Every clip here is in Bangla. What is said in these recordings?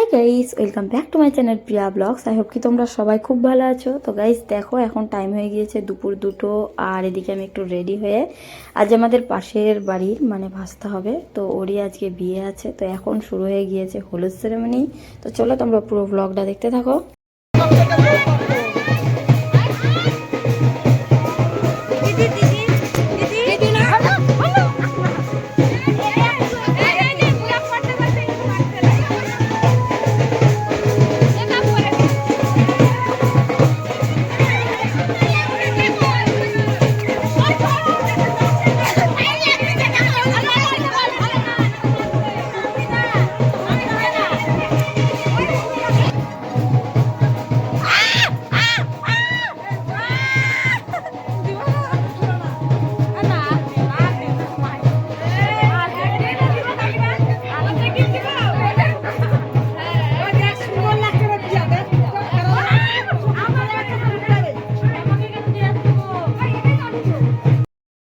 High guys, welcome back to my channel Priya blogs. I hope কি তোমরা সবাই খুব ভালো আছো। তো গাইস দেখো, এখন টাইম হয়ে গিয়েছে দুপুর 2টো। আর এদিকে আমি একটু রেডি হয়ে, আজ আমাদের পাশের বাড়ির মানে ভাসতে হবে, তো ওরই আজকে বিয়ে আছে। তো এখন শুরু হয়ে গিয়েছে হলুদ সেরেমনি। তো চলো তোমরা পুরো ব্লগটা দেখতে থাকো।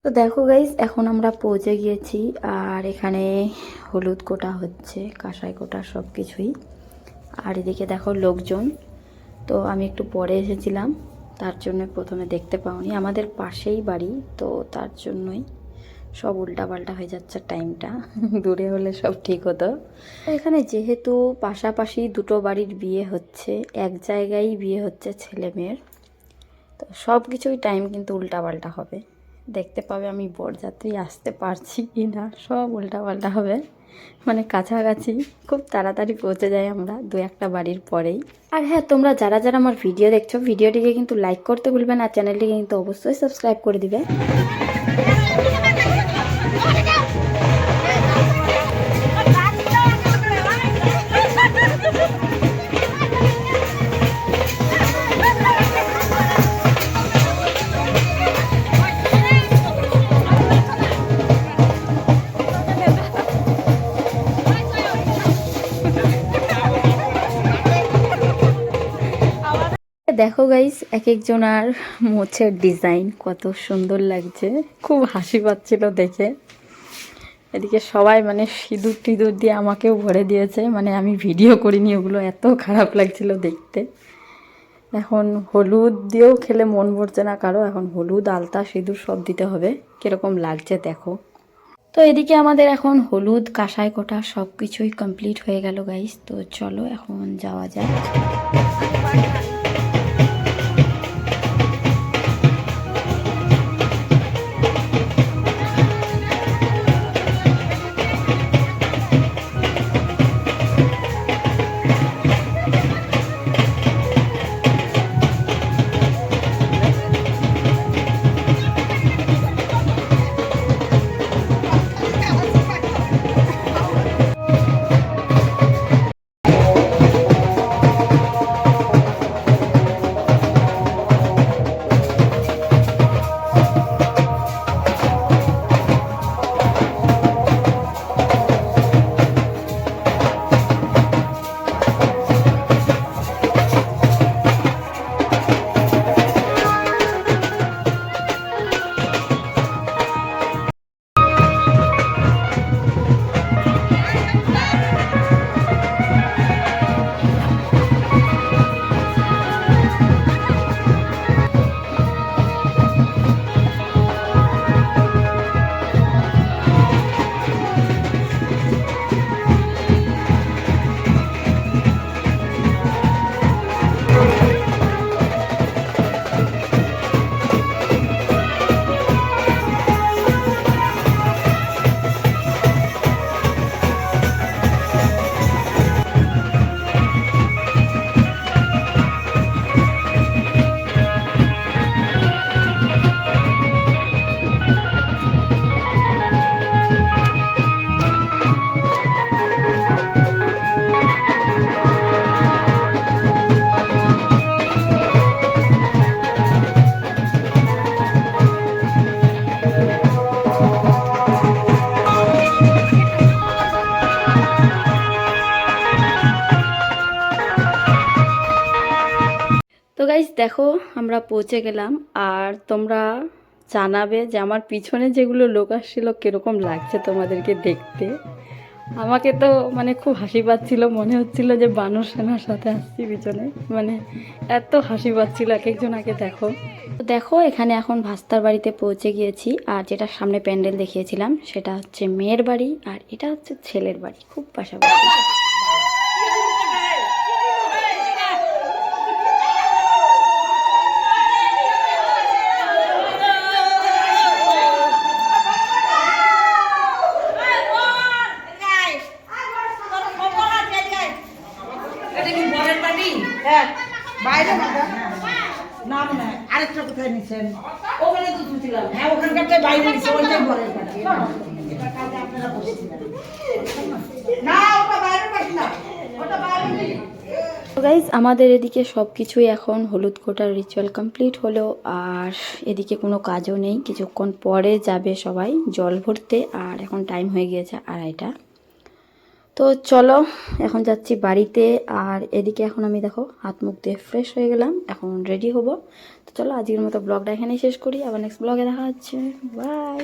তো দেখো গাইস, এখন আমরা পৌঁছে গিয়েছি। আর এখানে হলুদ কোটা হচ্ছে, কাঁসাই কোটা সব কিছুই। আর এদিকে দেখো লোকজন। তো আমি একটু পরে এসেছিলাম, তার জন্য প্রথমে দেখতে পাওনি। আমাদের পাশেই বাড়ি, তো তার জন্যই সব উল্টাপাল্টা হয়ে যাচ্ছে টাইমটা। দূরে হলে সব ঠিক হতো। এখানে যেহেতু পাশাপাশি দুটো বাড়ির বিয়ে হচ্ছে, এক জায়গায় বিয়ে হচ্ছে ছেলে মেয়ের, তো সব কিছুই টাইম কিন্তু উল্টাপাল্টা হবে। দেখতে পাবে আমি বরযাত্রী আসতে পারছি কি না, সব উল্টাপাল্টা হবে। মানে কাছাকাছি খুব তাড়াতাড়ি পৌঁছে যাই আমরা দু একটা বাড়ির পরেই। আর হ্যাঁ, তোমরা যারা যারা আমার ভিডিও দেখছো, ভিডিওটিকে কিন্তু লাইক করতে ভুলবে না, চ্যানেলটিকে কিন্তু অবশ্যই সাবস্ক্রাইব করে দিবে। দেখো গাইস, এক একজনার মোছের ডিজাইন কত সুন্দর লাগছে, খুব হাসি পাচ্ছিল দেখে। এদিকে সবাই মানে সিঁদুর টিঁদুর দিয়ে আমাকেও ভরে দিয়েছে, মানে আমি ভিডিও করিনি ওগুলো, এত খারাপ লাগছিল দেখতে। এখন হলুদ দিয়েও খেলে মন ভরছে না কারো, এখন হলুদ আলতা সিঁদুর সব দিতে হবে। কীরকম লাগছে দেখো। তো এদিকে আমাদের এখন হলুদ কাঁসাই কোটা সব কিছুই কমপ্লিট হয়ে গেল গাইস। তো চলো এখন যাওয়া যাক। তো গাইস দেখো, আমরা পৌঁছে গেলাম। আর তোমরা জানাবে যে আমার পিছনে যেগুলো লোক আসছিল কীরকম লাগছে তোমাদেরকে দেখতে। আমাকে তো মানে খুব হাসি পাচ্ছিল, মনে হচ্ছিল যে বানর সেনার সাথে আসছি পিছনে, মানে এত হাসি পাচ্ছিল এক একজনকে দেখো। তো দেখো এখানে এখন ভাস্তার বাড়িতে পৌঁছে গিয়েছি, আর যেটা সামনে প্যান্ডেল দেখিয়েছিলাম সেটা হচ্ছে মেয়ের বাড়ি, আর এটা হচ্ছে ছেলের বাড়ি, খুব পাশাপাশি। বাইরে না মনে হয় আরেকটা কোথায় নিছেন? ওখানে তো তুলছিলাম। হ্যাঁ ওখানকারটাই বাইরে নিছে, ওইটাই ঘরের পাটি। এটা কাজে আপনারা বসেছিলেন। না ওটা বাইরে পাটি না, ওটা বাইরে নেই। তো গাইজ আমাদের এদিকে সব কিছুই এখন হলুদ কোটার রিচুয়াল কমপ্লিট হলো, আর এদিকে কোনো কাজও নেই, কিছুক্ষণ পরে যাবে সবাই জল ভরতে, আর এখন টাইম হয়ে গিয়েছে 2:30। তো চলো এখন যাচ্ছি বাড়িতে, আর এদিকে এখন আমি দেখো হাত মুখ দিয়ে ফ্রেশ হয়ে গেলাম, এখন রেডি হব। তো চলো আজকের মতো ব্লগটা এখানেই শেষ করি, আবার নেক্সট ব্লগে দেখা হচ্ছে, বাই।